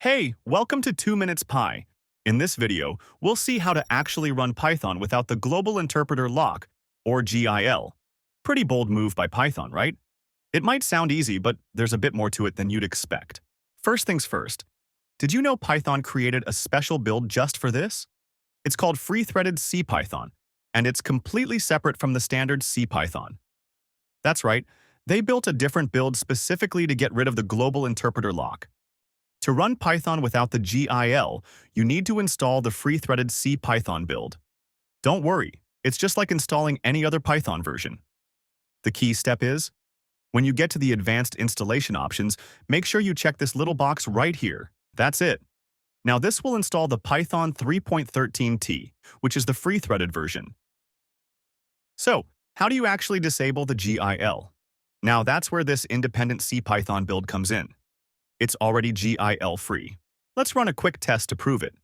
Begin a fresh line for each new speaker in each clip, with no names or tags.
Hey, welcome to 2MinutesPy. In this video, we'll see how to actually run Python without the Global Interpreter Lock, or GIL. Pretty bold move by Python, right? It might sound easy, but there's a bit more to it than you'd expect. First things first, did you know Python created a special build just for this? It's called free-threaded CPython, and it's completely separate from the standard CPython. That's right, they built a different build specifically to get rid of the Global Interpreter Lock. To run Python without the GIL, you need to install the free-threaded CPython build. Don't worry, it's just like installing any other Python version. The key step is, when you get to the advanced installation options, make sure you check this little box right here. That's it. Now this will install the Python3.13, which is the free-threaded version. So, how do you actually disable the GIL? Now that's where this independent CPython build comes in. It's already GIL free. Let's run a quick test to prove it.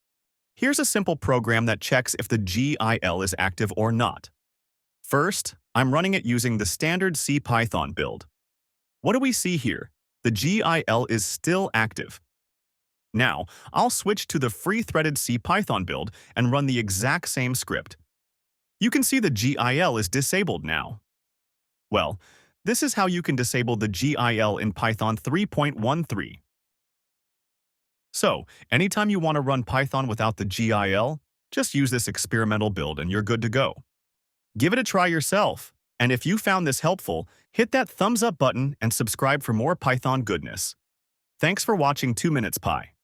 Here's a simple program that checks if the GIL is active or not. First, I'm running it using the standard CPython build. What do we see here? The GIL is still active. Now, I'll switch to the free-threaded CPython build and run the exact same script. You can see the GIL is disabled now. Well, this is how you can disable the GIL in Python 3.13. So, anytime you want to run Python without the GIL, just use this experimental build and you're good to go. Give it a try yourself, and if you found this helpful, hit that thumbs up button and subscribe for more Python goodness. Thanks for watching 2MinutesPy.